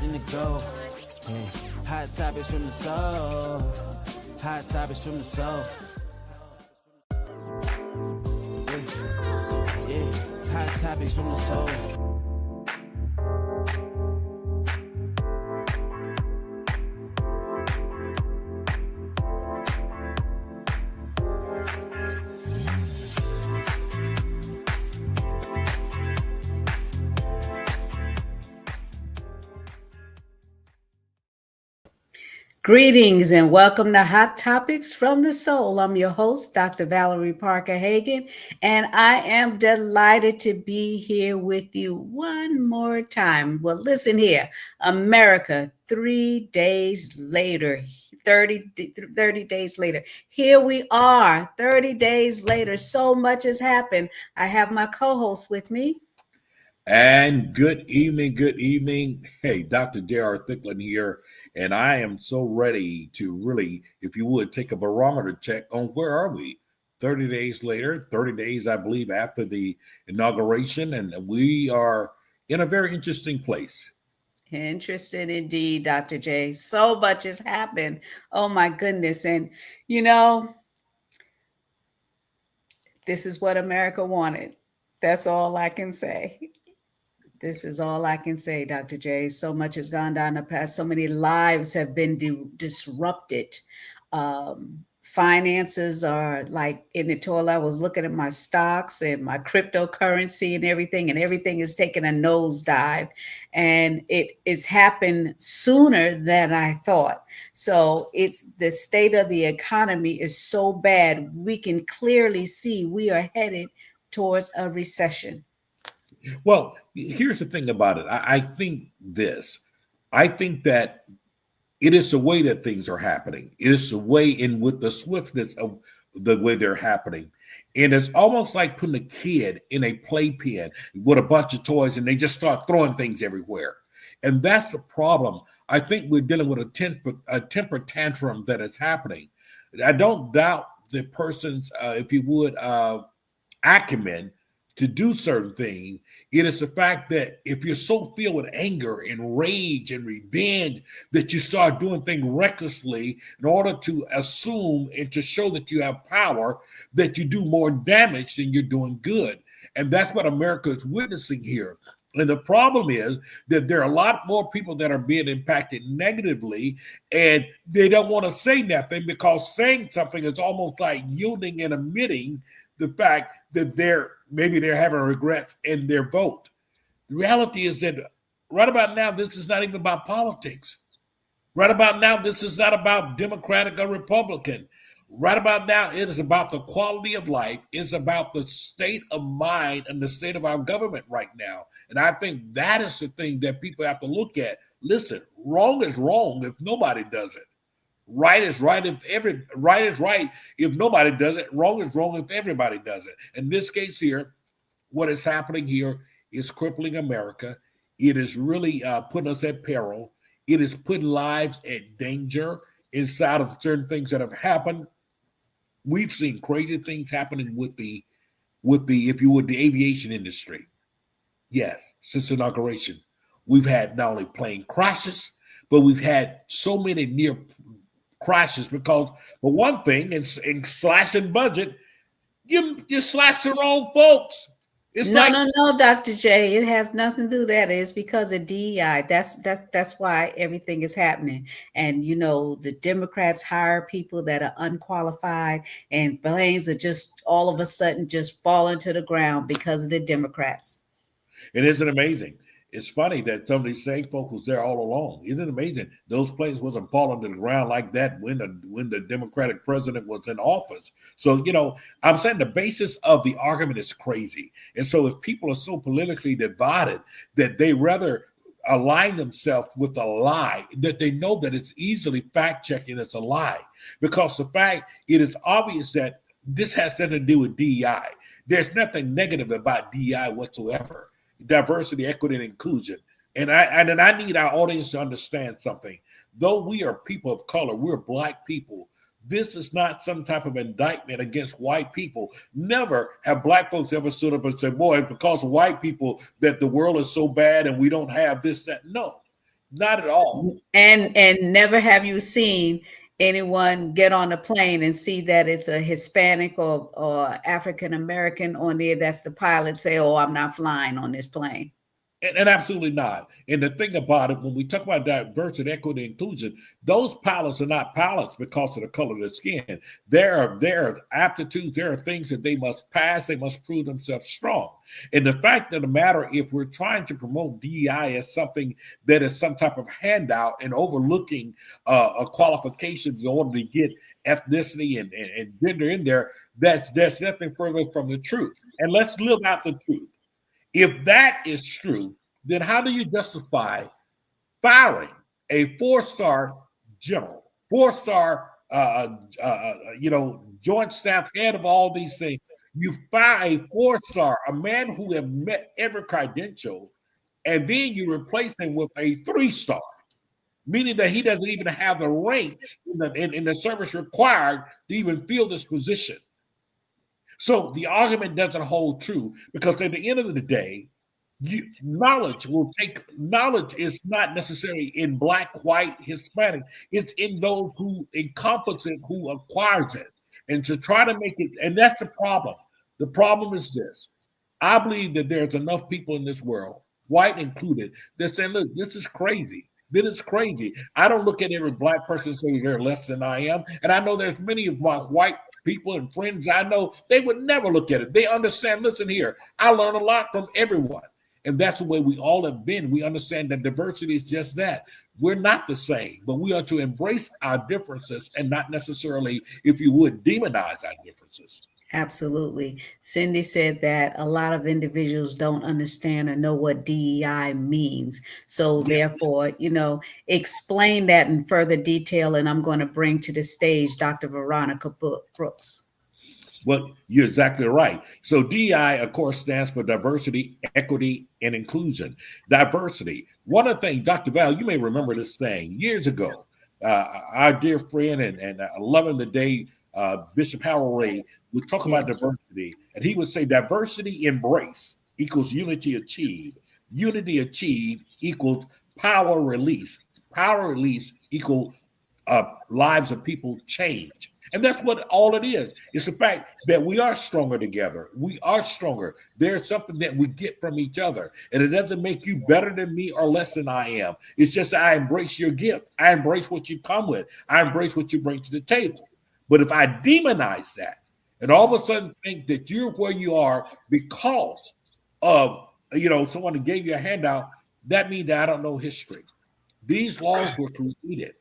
direction to go. Yeah. Hot topics from the soul. Hot topics from the soul. Yeah. Hot topics from the soul. Greetings and welcome to Hot Topics from the Soul. I'm your host, Dr. Valerie Parker Hagan, and I am delighted to be here with you one more time. Well, listen here, America, 3 days later, 30 days later, here we are, 30 days later. So much has happened. I have my co-host with me. And good evening, good evening. Hey, Dr. J.R. Thicklin here, and I am so ready to really, if you would, take a barometer check on where are we 30 days later, 30 days, I believe, after the inauguration, and we are in a very interesting place. Interesting indeed, Dr. J. So much has happened. Oh my goodness. And you know, this is what America wanted. That's all I can say. This is all I can say, Dr. J. So much has gone down the past. So many lives have been disrupted. Finances are like in the toilet. I was looking at my stocks and my cryptocurrency and everything is taking a nosedive. And it is happened sooner than I thought. So it's the state of the economy is so bad. We can clearly see we are headed towards a recession. Well, here's the thing about it. I think this. I think that it is the way that things are happening. It is the way in with the swiftness of the way they're happening. And it's almost like putting a kid in a playpen with a bunch of toys and they just start throwing things everywhere. And that's the problem. I think we're dealing with a temper tantrum that is happening. I don't doubt the person's, if you would, acumen to do certain things. It is the fact that if you're so filled with anger and rage and revenge that you start doing things recklessly in order to assume and to show that you have power, that you do more damage than you're doing good. And that's what America is witnessing here. And the problem is that there are a lot more people that are being impacted negatively, and they don't want to say nothing because saying something is almost like yielding and admitting the fact that they're having regrets in their vote. The reality is that right about now, this is not even about politics. Right about now, this is not about Democratic or Republican. Right about now, it is about the quality of life. It's about the state of mind and the state of our government right now. And I think that is the thing that people have to look at. Listen, wrong is wrong if nobody does it. Right is right if nobody does it. Wrong is wrong if everybody does it. In this case here, what is happening here is crippling America. It is really putting us at peril. It is putting lives at danger inside of certain things that have happened. We've seen crazy things happening with the, if you would, the aviation industry. Yes, since inauguration, we've had not only plane crashes, but we've had so many near crashes because, for one thing, in slashing budget, you slash the wrong folks. It's no, Dr. J. It has nothing to do with that. It's because of DEI. That's why everything is happening. And you know, the Democrats hire people that are unqualified, and planes are just all of a sudden just falling to the ground because of the Democrats. It isn't amazing. It's funny that some of these same folks was there all along. Isn't it amazing? Those planes wasn't falling to the ground like that when the Democratic president was in office. So, you know, I'm saying the basis of the argument is crazy. And so if people are so politically divided that they rather align themselves with a lie, that they know that it's easily fact-checking it's a lie. Because the fact, it is obvious that this has nothing to do with DEI. There's nothing negative about DEI whatsoever. Diversity, equity, and inclusion. And I need our audience to understand something. Though we are people of color, we're Black people. This is not some type of indictment against white people. Never have Black folks ever stood up and said, boy, because of white people that the world is so bad and we don't have this, that. No. Not at all. And never have you seen anyone get on a plane and see that it's a Hispanic or African American on there that's the pilot say, oh, I'm not flying on this plane. And absolutely not. And the thing about it, when we talk about diversity, equity, inclusion, those pilots are not pilots because of the color of their skin. There are aptitudes, there are things that they must pass, they must prove themselves strong. And the fact of the matter, if we're trying to promote DEI as something that is some type of handout and overlooking qualifications in order to get ethnicity and gender in there, that's nothing further from the truth. And let's live out the truth. If that is true, then how do you justify firing a four-star general, four-star, joint staff head of all these things? You fire a four-star, a man who have met every credential, and then you replace him with a three-star, meaning that he doesn't even have the rank in the service required to even fill this position. So the argument doesn't hold true because at the end of the day, knowledge is not necessarily in black, white, Hispanic. It's in those who encompass it, who acquires it. And to try to make it, and that's the problem. The problem is this. I believe that there's enough people in this world, white included, that say, look, this is crazy. This is crazy. I don't look at every black person and say they're less than I am. And I know there's many of my white people and friends I know, they would never look at it. They understand, listen here, I learn a lot from everyone. And that's the way we all have been. We understand that diversity is just that. We're not the same, but we are to embrace our differences and not necessarily, if you would, demonize our differences. Absolutely. Cindy said that a lot of individuals don't understand or know what DEI means. So therefore, explain that in further detail. And I'm going to bring to the stage Dr. Veronica Brooks. Well, you're exactly right. So DEI, of course, stands for diversity, equity, and inclusion. Diversity. One of the things, Dr. Val, you may remember this saying years ago. Our dear friend and I love him today, Bishop Harold Ray, would talk about diversity, and he would say diversity embrace equals unity achieved. Unity achieved equals power release. Power release equals lives of people change. And that's what all it is. It's the fact that we are stronger together. We are stronger. There's something that we get from each other. And it doesn't make you better than me or less than I am. It's just I embrace your gift. I embrace what you come with. I embrace what you bring to the table. But if I demonize that and all of a sudden think that you're where you are because of, someone that gave you a handout, that means that I don't know history. These laws were created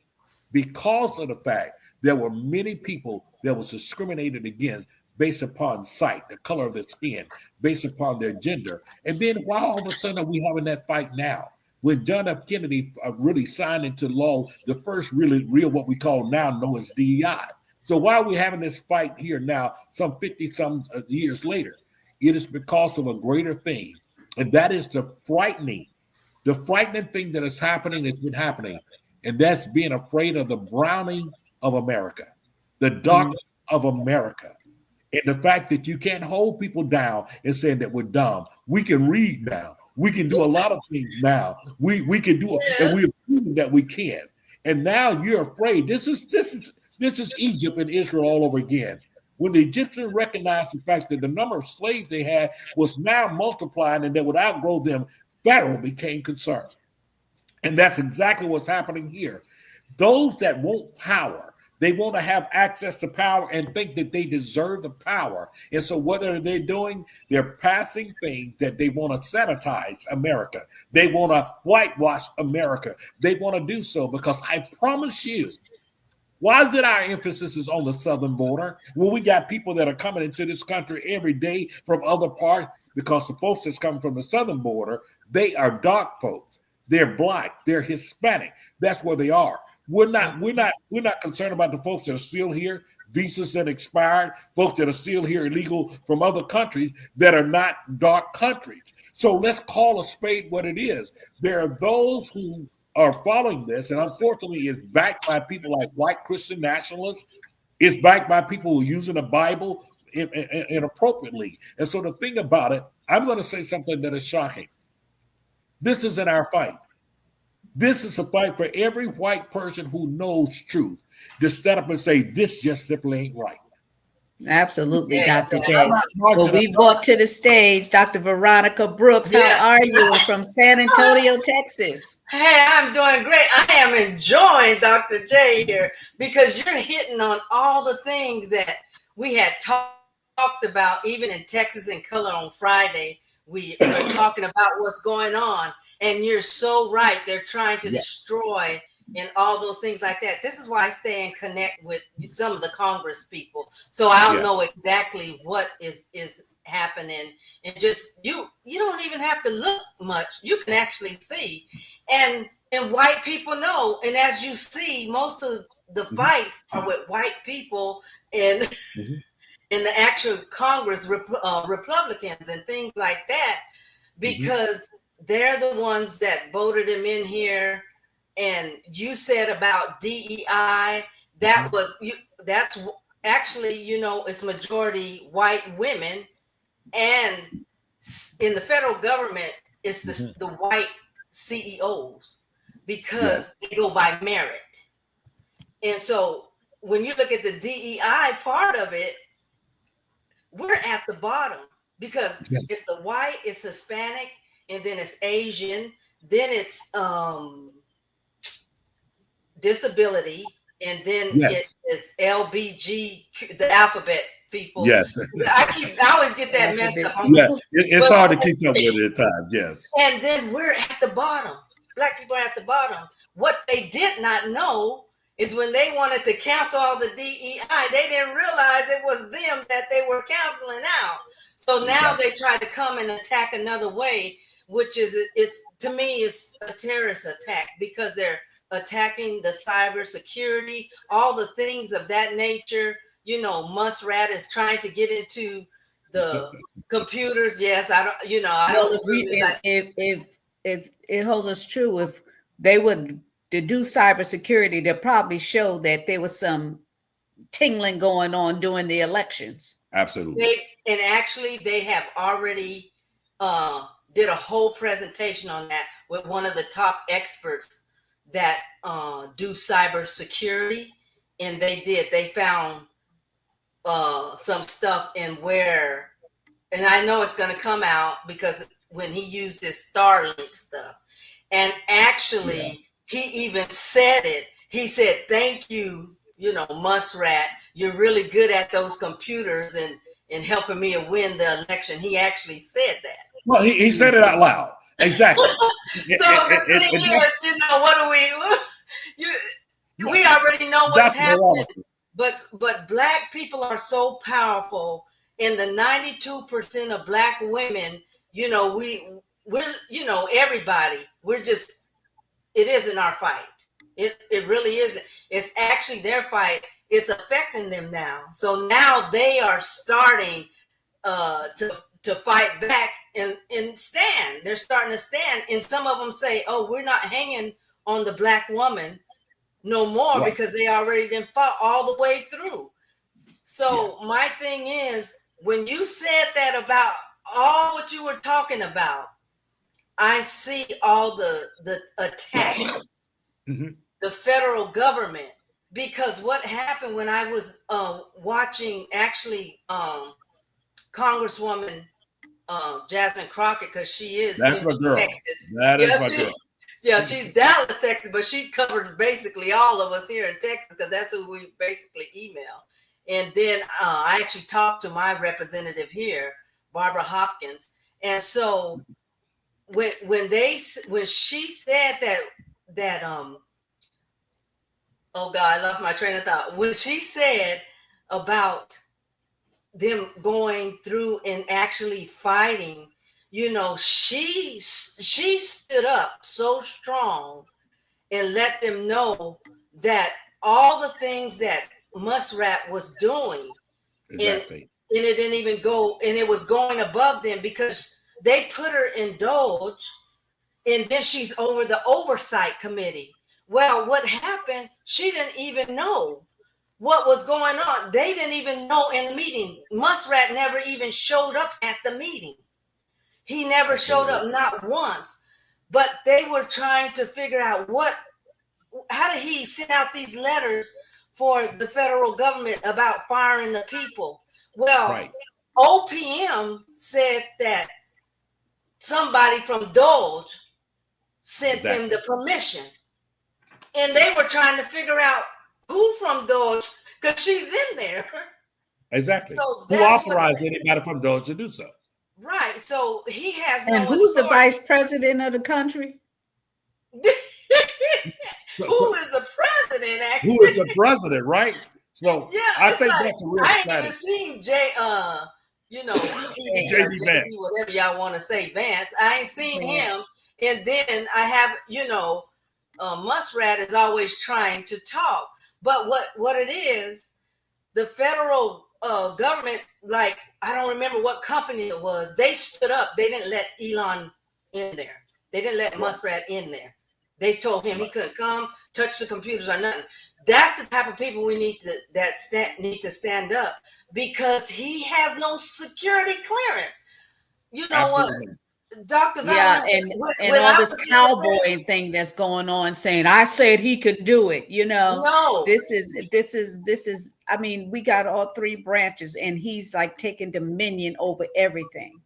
because of the fact there were many people that was discriminated against based upon sight, the color of their skin, based upon their gender. And then why all of a sudden are we having that fight now? When John F. Kennedy really signed into law, the first really real what we call now known as DEI. So why are we having this fight here now, some 50-some years later? It is because of a greater thing, and that is the frightening thing that is happening, that's been happening, and that's being afraid of the browning of America, the dark of America, and the fact that you can't hold people down and saying that we're dumb. We can read now. We can do a lot of things now. We can do it, and we're proving that we can. And now you're afraid. This is Egypt and Israel all over again. When the Egyptians recognized the fact that the number of slaves they had was now multiplying and they would outgrow them, Pharaoh became concerned. And that's exactly what's happening here. Those that want power, they want to have access to power and think that they deserve the power. And so what are they doing? They're passing things that they want to sanitize America. They want to whitewash America. They want to do so because I promise you, why is it our emphasis is on the southern border? Well, we got people that are coming into this country every day from other parts because the folks that's coming from the southern border, they are dark folks. They're black. They're Hispanic. That's where they are. We're not concerned about the folks that are still here, visas that expired, folks that are still here illegal from other countries that are not dark countries. So let's call a spade what it is. There are those who are following this, and unfortunately it's backed by people like white Christian nationalists. It's backed by people who are using the Bible inappropriately. And so the thing about it, I'm going to say something that is shocking. This isn't our fight. This is a fight for every white person who knows truth to stand up and say, this just simply ain't right. Absolutely, Yes, Dr. and J. I'm not Well, marching. we brought to the stage Dr. Veronica Brooks. How Yeah. are you? And from San Antonio, Texas. Hey, I'm doing great. I am enjoying Dr. J here because you're hitting on all the things that we had talked about, even in Texas in Color on Friday. We were talking about what's going on, and you're so right. They're trying to destroy and all those things like that. This is why I stay and connect with some of the Congress people, so I'll know exactly what is happening. And just you don't even have to look much. You can actually see. And white people know. And as you see, most of the fights are with white people and in the actual Congress, Republicans and things like that, because they're the ones that voted him in here. And you said about DEI, that was you. That's actually, it's majority white women, and in the federal government, it's the white CEOs because they go by merit. And so when you look at the DEI part of it, we're at the bottom because it's the white, it's Hispanic, and then it's Asian, then it's disability, and then it is LBG, the alphabet people. Yes. I always get that messed up. It's hard to keep up with it at times. Yes. And then we're at the bottom. Black people are at the bottom. What they did not know is when they wanted to cancel all the DEI, they didn't realize it was them that they were canceling out. So now they try to come and attack another way, which is, to me, it's a terrorist attack because they're attacking the cybersecurity, all the things of that nature. Muskrat is trying to get into the computers. Yes, I don't. I don't. If it holds us true, if they would to do cybersecurity, they probably show that there was some tingling going on during the elections. Absolutely. They have already did a whole presentation on that with one of the top experts that do cybersecurity, and they found some stuff and I know it's going to come out because when he used this Starlink stuff, and actually he even said it. He said, "Thank you, Muskrat. You're really good at those computers and helping me win the election." He actually said that. Well, he said it out loud. Exactly. So the thing is, what do we already know what's happening. But Black people are so powerful, and the 92% of Black women, we're everybody. We're just, it isn't our fight. It really isn't. It's actually their fight. It's affecting them now. So now they are starting to fight back and stand. They're starting to stand, and some of them say, "Oh, we're not hanging on the Black woman no more," because they already done fought all the way through. So my thing is, when you said that about all what you were talking about, I see all the attack, the federal government, because what happened when I was watching actually Congresswoman Jasmine Crockett, because she is That's my girl. Texas. That is my girl. Yeah, she's Dallas, Texas, but she covered basically all of us here in Texas because that's who we basically email. And then I actually talked to my representative here, Barbara Hopkins. And so when she said that oh God, I lost my train of thought. When she said about them going through and actually fighting, she stood up so strong and let them know that all the things that Muskrat was doing, and it didn't even go, and it was going above them because they put her in Doge, and then she's over the oversight committee. Well, what happened? She didn't even know what was going on. They didn't even know in the meeting. Muskrat never even showed up at the meeting. He never showed up, not once. but they were trying to figure out how did he send out these letters for the federal government about firing the people? Well, Right. OPM said that somebody from Doge sent them the permission. And they were trying to figure out who from Doge, because she's in there. Exactly. So Who authorized anybody from Doge to do so? Right. So he has And no who's the authority. vice president of the country? Who is the president, actually? Who is the president, right? So Yeah, I think like, that's a real I ain't strategy. even seen JD Vance. whatever y'all want to say, Vance. I ain't seen him. And then I have, Muskrat is always trying to talk. But what it is, the federal government, like, I don't remember what company it was, they stood up. They didn't let Elon in there. They didn't let Muskrat in there. They told him he couldn't come, touch the computers or nothing. That's the type of people we need to stand up, because he has no security clearance. You know Absolutely. what, Dr. Yeah, Valerie, and all this cowboy thing that's going on, saying I said he could do it. No. This is. I mean, we got all three branches, and he's like taking dominion over everything.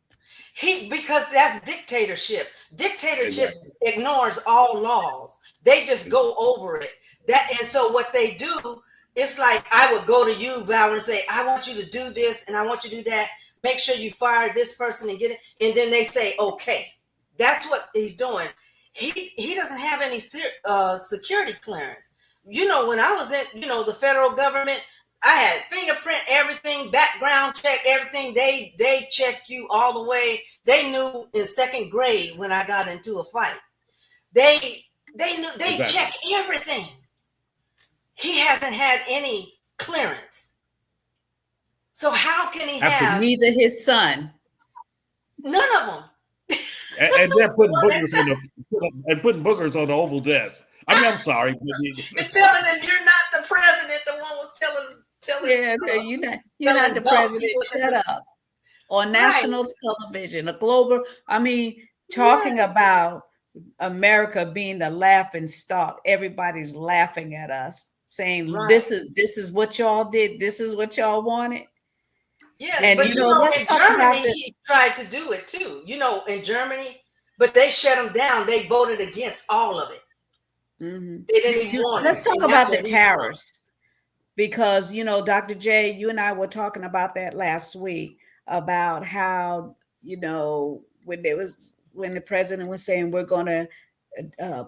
Because that's dictatorship. Dictatorship ignores all laws. They just go over it. And so what they do, it's like I would go to you, Val, and say, I want you to do this and I want you to do that. Make sure you fire this person and get it. And then they say, okay. That's what he's doing. He doesn't have any security clearance. When I was in, the federal government, I had fingerprint, everything, background check, everything. They check you all the way. They knew in second grade when I got into a fight. They knew, they check everything. He hasn't had any clearance. So how can he have? Neither his son. None of them. And they're putting boogers on the Oval Desk. I mean, I'm sorry. They're telling him you're not the president. The one was telling. Yeah, you're not the president. Shut up. On national television, a global. I mean, talking about America being the laughing stock. Everybody's laughing at us, saying this is what y'all did. This is what y'all wanted. Yeah, and but let's in talk Germany, about this. he tried to do it too. In Germany, but they shut him down. They voted against all of it. Mm-hmm. They didn't even want it. Let's talk about the tariffs, because Dr. J, you and I were talking about that last week, about how when the president was saying we're going to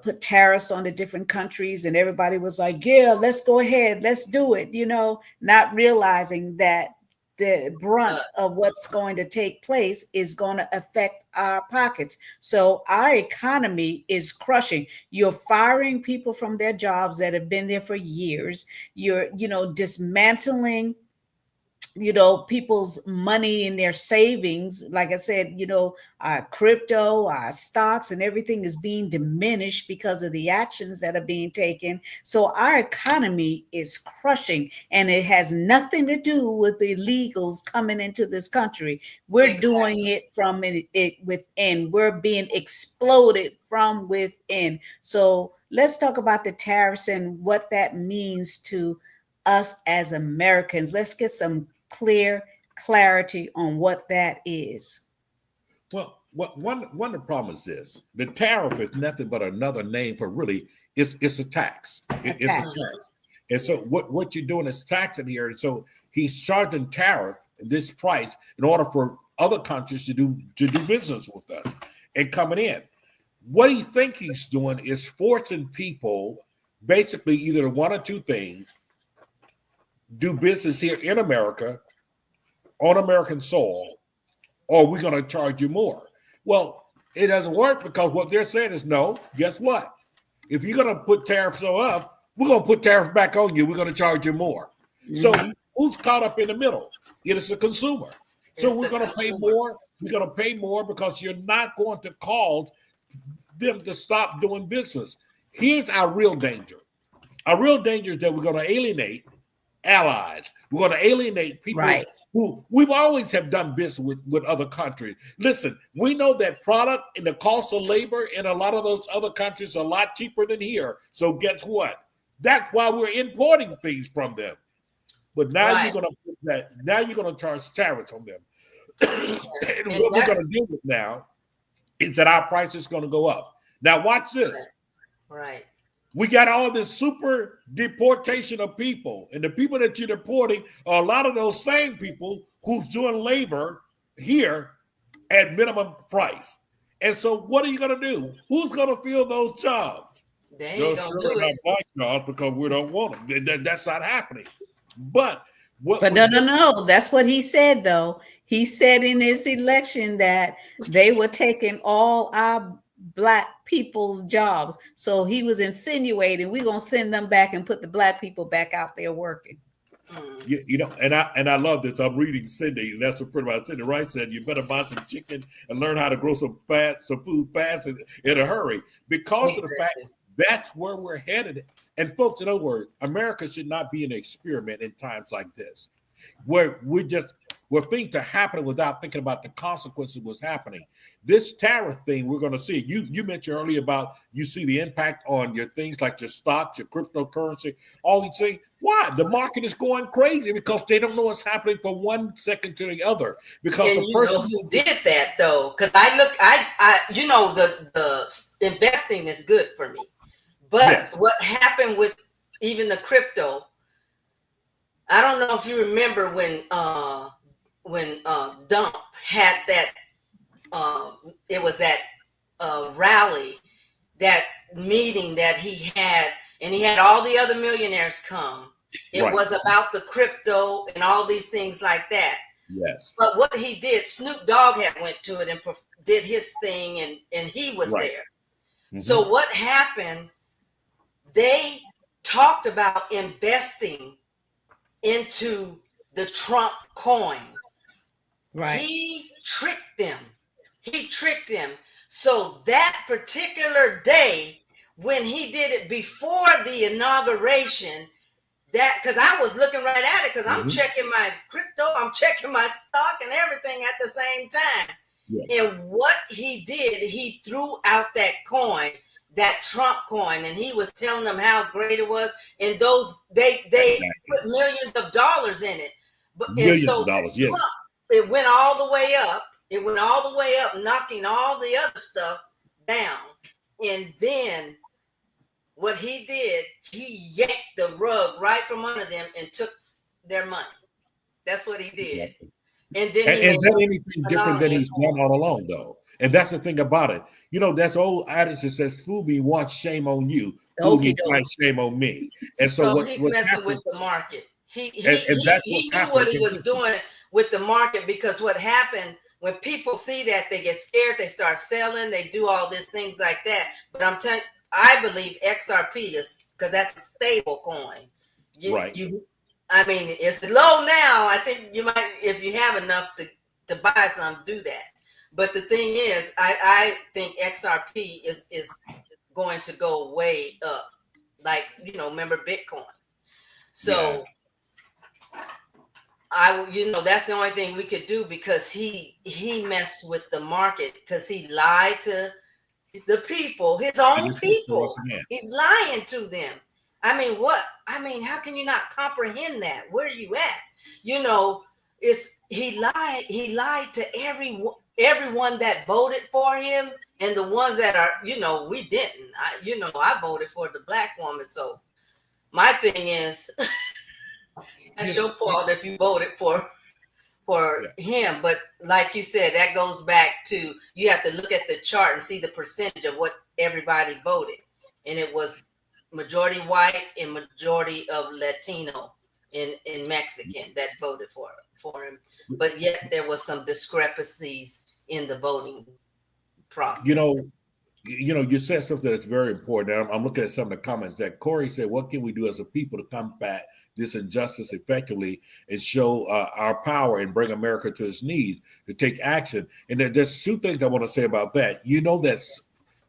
put tariffs on the different countries, and everybody was like, yeah, let's go ahead, let's do it, not realizing that the brunt of what's going to take place is going to affect our pockets. So our economy is crushing. You're firing people from their jobs that have been there for years. You're, dismantling people's money in their savings. Like I said, our crypto, our stocks, and everything is being diminished because of the actions that are being taken. So our economy is crushing, and it has nothing to do with the illegals coming into this country. We're doing it from it within. We're being exploded from within. So let's talk about the tariffs and what that means to us as Americans. Let's get some clarity on what that is. Well, one of the problems is this: the tariff is nothing but another name for it's a tax. It's a tax. And so what you're doing is taxing here. And so he's charging tariff, this price, in order for other countries to do business with us and coming in. What he thinks he's doing is forcing people, basically either one or two things: do business here in America on American soil, or we're going to charge you more. Well, it doesn't work, because what they're saying is, no, guess what? If you're going to put tariffs on us, we're going to put tariffs back on you. We're going to charge you more. Mm-hmm. So who's caught up in the middle? It is the consumer. So we're going to pay more. We're going to pay more because you're not going to cause them to stop doing business. Here's our real danger. Our real danger is that we're going to alienate allies. We're going to alienate people Right. who we've always have done business with other countries. Listen, we know that product and the cost of labor in a lot of those other countries are a lot cheaper than here. So guess what? That's why we're importing things from them. But now Right. you're going to put that. Now you're going to charge tariffs on them. And And what we're going to deal with now is that our price is going to go up. Now watch this. Right. We got all this super deportation of people, and the people that you're deporting are a lot of those same people who's doing labor here at minimum price. And so what are you going to do? Who's going to fill those jobs? They ain't gonna do not it. black jobs because we don't want them. That's not happening. But no. That's what he said, though. He said in his election that they were taking all our Black people's jobs. So he was insinuating we're gonna send them back and put the Black people back out there working. You know, and I love this. I'm reading Cindy, and that's what pretty much Cindy Rice said. You better buy some chicken and learn how to grow some food fast in a hurry, because of the fact that's where we're headed. And folks, in other words, America should not be an experiment in times like this, where things are happening without thinking about the consequences of what's happening. This tariff thing, we're going to see. You mentioned earlier about you see the impact on your things like your stocks, your cryptocurrency, all these things. Why? The market is going crazy because they don't know what's happening from one second to the other. Because And you know who did that though? Because I you know the investing is good for me, but Yes. What happened with even the crypto? I don't know if you remember when Dump had that. It was that rally, that meeting that he had, and he had all the other millionaires come. It Right. was about the crypto and all these things like that. Yes. But what he did, Snoop Dogg had went to it and did his thing, and he was Right. there. Mm-hmm. So what happened? They talked about investing into the Trump coin. Right. He tricked them. So that particular day, when he did it before the inauguration, that because I was looking right at it, because I'm checking my crypto, I'm checking my stock and everything at the same time. Yeah. And what he did, he threw out that coin, that Trump coin, and he was telling them how great it was. And those they put millions of dollars in it. But Millions of dollars, yes. Trump, it went all the way up. It went all the way up, knocking all the other stuff down. And then what he did, he yanked the rug right from under them and took their money. That's what he did. Exactly. And then Is that anything different than he's done all along, though? And that's the thing about it. You know, that's old adage that says, "Fool me once, shame on you. Fool me twice, shame on me." And so he's messing with the market. He knew what he was doing with the market, because what happened when people see that, they get scared, they start selling, they do all these things like that. But I'm telling you, I believe XRP is, because that's a stable coin. Right. I mean, it's low now. I think you might, if you have enough to buy some, do that. But the thing is, I think XRP is going to go way up. Like, remember Bitcoin. So that's the only thing we could do, because he messed with the market, because he lied to the people, his own people. He's lying to them. I mean, how can you not comprehend that? Where are you at? He lied to everyone that voted for him, and the ones that are, we didn't. I voted for the black woman. So my thing is, that's your fault if you voted for him. But like you said, that goes back to, you have to look at the chart and see the percentage of what everybody voted. And it was majority white and majority of Latino and Mexican that voted for him. But yet there was some discrepancies in the voting process. You said something that's very important. I'm looking at some of the comments that Corey said. What can we do as a people to combat this injustice effectively and show our power and bring America to its knees to take action? And there's two things I want to say about that. That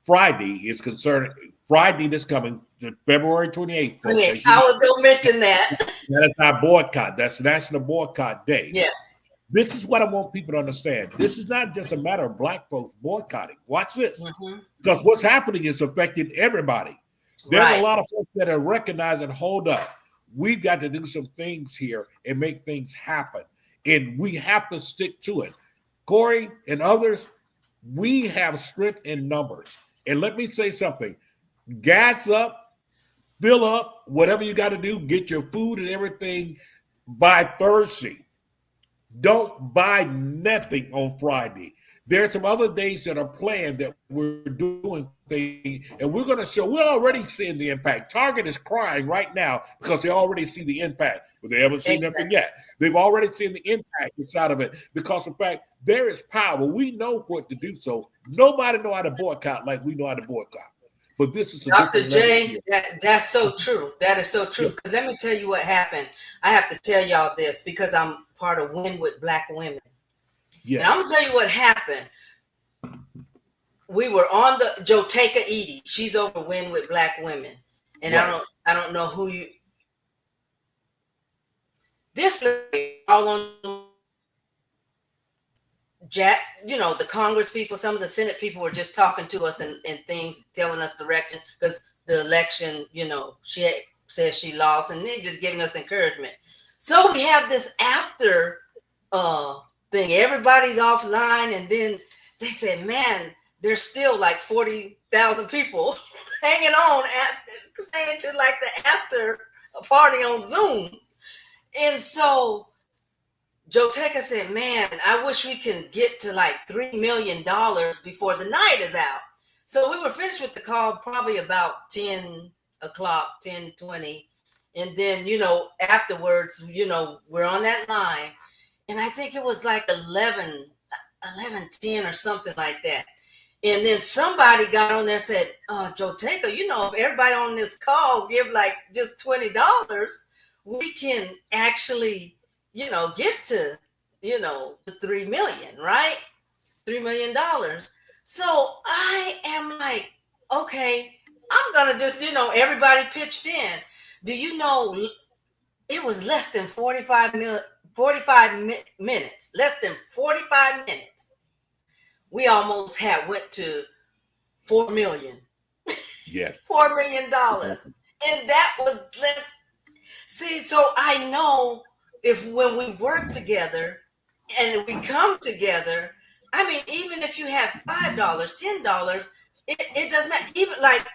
Friday is concerning Friday this coming, February 28th, folks. Okay, I was going to mention that. That is our boycott. That's National Boycott Day. Yes. This is what I want people to understand. This is not just a matter of black folks boycotting. Watch this. Because what's happening is affecting everybody. There's a lot of folks that are recognizing, hold up, we've got to do some things here and make things happen. And we have to stick to it. Corey and others, we have strength in numbers. And let me say something. Gas up, fill up, whatever you got to do, get your food and everything by Thursday. Don't buy nothing on Friday. There's some other days that are planned that we're doing things, and we're going to show. We're already seeing the impact. Target is crying right now because they already see the impact, but they haven't seen nothing yet. They've already seen the impact inside of it because, in fact, there is power. We know what to do. So nobody know how to boycott like we know how to boycott. But this is a Dr. J, that's so true. That is so true. Because let me tell you what happened. I have to tell y'all this because I'm part of Win with Black Women. Yeah. And I'm gonna tell you what happened. We were on the Joteka Edie. She's over Win with Black Women. And I don't know who you this all on Jack, the Congress people, some of the Senate people were just talking to us and things, telling us direction because the election, she said she lost and they're just giving us encouragement. So we have this after thing. Everybody's offline. And then they said, man, there's still like 40,000 people hanging on staying to like the after party on Zoom. And so Joteka said, man, I wish we can get to like $3 million before the night is out. So we were finished with the call probably about 10 o'clock, 10:20. And then, afterwards, we're on that line. And I think it was like 11:10 or something like that. And then somebody got on there and said, Joteka, if everybody on this call give like just $20, we can actually get to, the 3 million, right? $3 million. So I am like, okay, I'm going to just, everybody pitched in. Do you know, it was less than 45 minutes, less than 45 minutes. We almost went to 4 million. Yes. $4 million. And that was less. See, so I know when we work together and we come together, I mean, even if you have $5, $10, it doesn't matter. Even like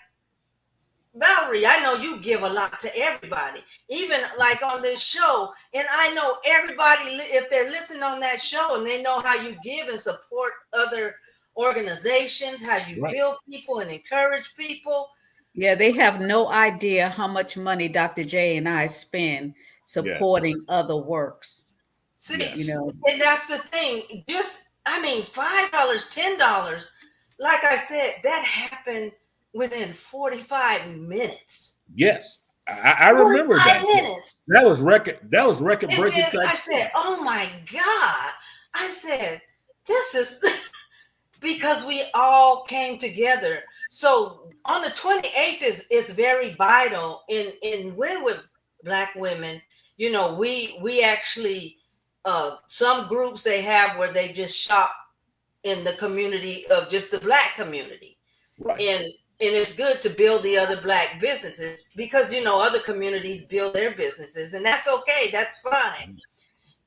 Valerie, I know you give a lot to everybody, even like on this show. And I know everybody, if they're listening on that show and they know how you give and support other organizations, how you build people and encourage people. Yeah, they have no idea how much money Dr. J and I spend supporting other works. See, and that's the thing. Just, $5, $10, like I said, that happened within 45 minutes. Yes. I remember that. Minutes. That was record breaking. I said, oh my God. I said, this is because we all came together. So on the 28th is very vital in Win with Black Women. We actually some groups they have where they just shop in the community of just the Black community. Right. And it's good to build the other Black businesses because, other communities build their businesses and that's okay. That's fine.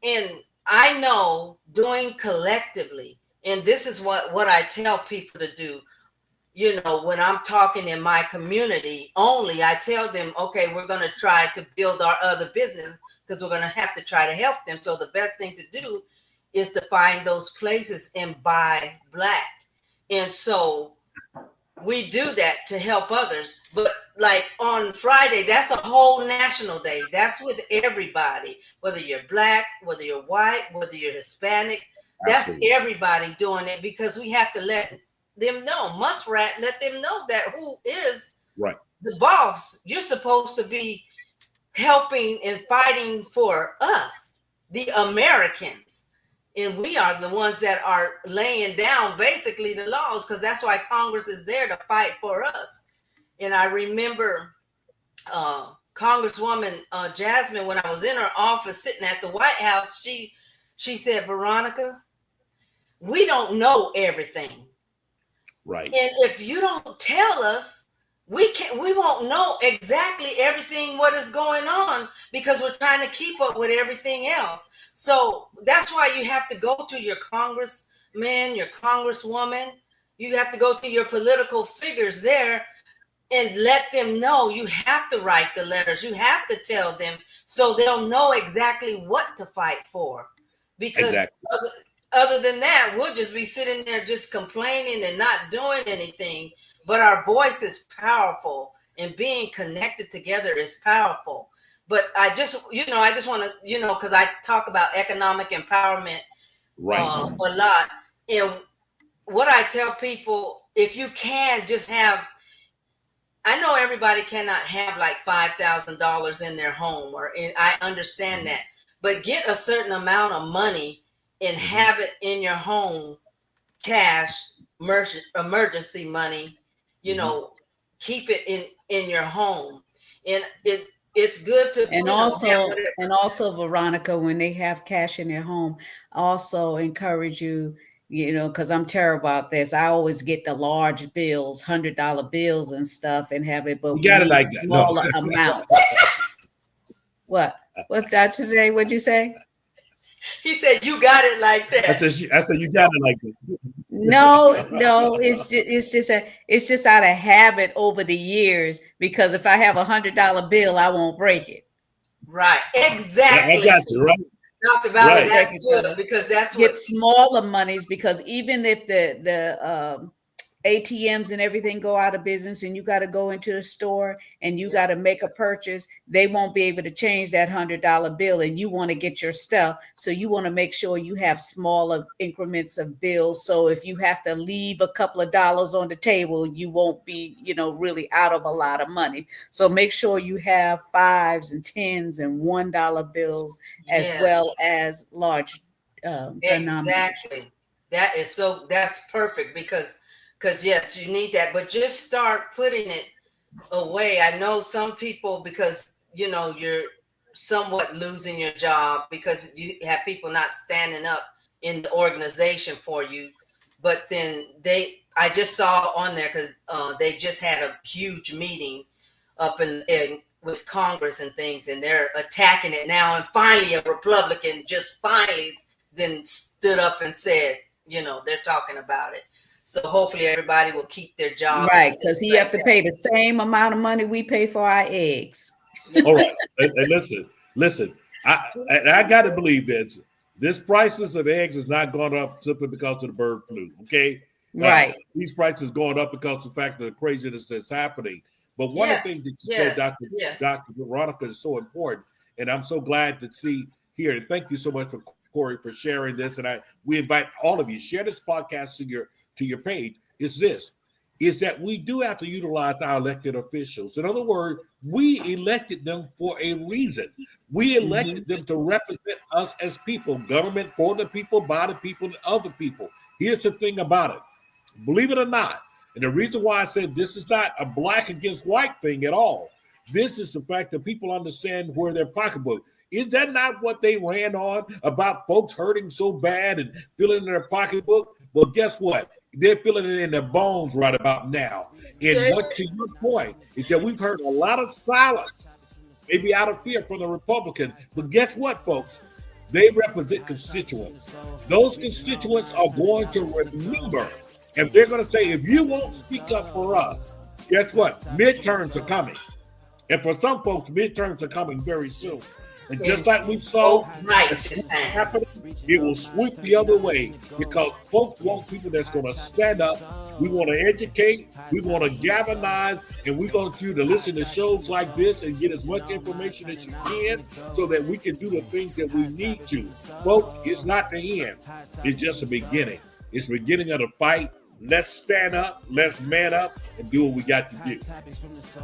And I know doing collectively, and this is what I tell people to do. When I'm talking in my community only, I tell them, okay, we're going to try to build our other business because we're going to have to try to help them. So the best thing to do is to find those places and buy Black. And so we do that to help others. But like on Friday, that's a whole national day. That's with everybody, whether you're Black, whether you're white, whether you're Hispanic. That's everybody doing it because we have to let them know, let them know that who is the boss. You're supposed to be helping and fighting for us, the Americans. And we are the ones that are laying down basically the laws because that's why Congress is there to fight for us. And I remember Congresswoman Jasmine, when I was in her office sitting at the White House, she said, Veronica, we don't know everything. Right. And if you don't tell us, we won't know exactly everything what is going on, because we're trying to keep up with everything else. So that's why you have to go to your congressman, your congresswoman. You have to go to your political figures there and let them know. You have to write the letters. You have to tell them, so they'll know exactly what to fight for. Because exactly. Other than that, we'll just be sitting there just complaining and not doing anything. But our voice is powerful, and being connected together is powerful. But I just want to, because I talk about economic empowerment a lot. And what I tell people, if you can just have, I know everybody cannot have like $5,000 in their home, I understand that, but get a certain amount of money and have it in your home, cash, emergency money, keep it in your home. And it's good to, and also Veronica, when they have cash in their home, also encourage you, because I'm terrible about this. I always get the large bills, $100 bills and stuff, and have it, but you got it like smaller amounts. What's that you say? What'd you say? He said, you got it like that. I said you got it like that. No, it's just out of habit over the years, because if I have $100 bill, I won't break it. Right. Exactly. I got you, right? Dr. Valerie, that's good, because that's get smaller monies, because even if the ATMs and everything go out of business and you got to go into the store and you got to make a purchase, they won't be able to change that $100 bill, and you want to get your stuff. So you want to make sure you have smaller increments of bills. So if you have to leave a couple of dollars on the table, you won't be, really out of a lot of money. So make sure you have 5s and 10s and $1 bills, as well as large exactly. That's perfect, because yes, you need that, but just start putting it away. I know some people, because you're somewhat losing your job because you have people not standing up in the organization for you. But then I just saw on there, because they just had a huge meeting up in with Congress and things, and they're attacking it now. And finally, a Republican just finally then stood up and said, they're talking about it. So hopefully everybody will keep their jobs. Right, because he have to pay the same amount of money we pay for our eggs. All right, and listen. I got to believe that this prices of eggs is not going up simply because of the bird flu. Okay, right. These prices going up because of the fact of the craziness that's happening. But one of the things that you said, Dr. Veronica, is so important, and I'm so glad to see here. And thank you so much for Corey for sharing this. And we invite all of you, share this podcast to your page. Is that we do have to utilize our elected officials. In other words, we elected them for a reason. We elected them to represent us as people, government for the people, by the people, and of the people. Here's the thing about it. Believe it or not, and the reason why I said this is not a black against white thing at all. This is the fact that people understand where their pocketbook. Is that not what they ran on about folks hurting so bad and feeling in their pocketbook? Well, guess what? They're feeling it in their bones right about now. And what, to your point, is that we've heard a lot of silence, maybe out of fear from the Republicans. But guess what, folks? They represent constituents. Those constituents are going to remember, and they're going to say, if you won't speak up for us, guess what? Midterms are coming. And for some folks, midterms are coming very soon. And just like we saw happening, it will sweep the other way, because folks want people that's going to stand up. We want to educate. We want to galvanize. And we want you to listen to shows like this and get as much information as you can so that we can do the things that we need to. Folks, it's not the end. It's just the beginning. It's the beginning of the fight. Let's stand up, let's man up, and do what we got to do.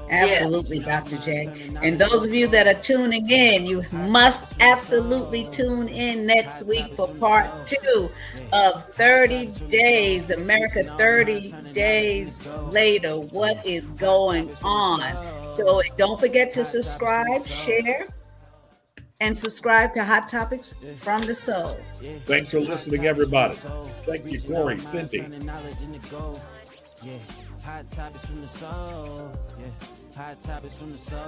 Absolutely, Dr. J. And those of you that are tuning in, you must absolutely tune in next week for part 2 of 30 Days, America 30 Days Later. What is going on? So don't forget to subscribe, share, and subscribe to Hot Topics from the Soul. Thanks for listening, everybody. Thank you, Corey, Cindy. Yeah, hot topics from the soul. Yeah, hot topics from the soul.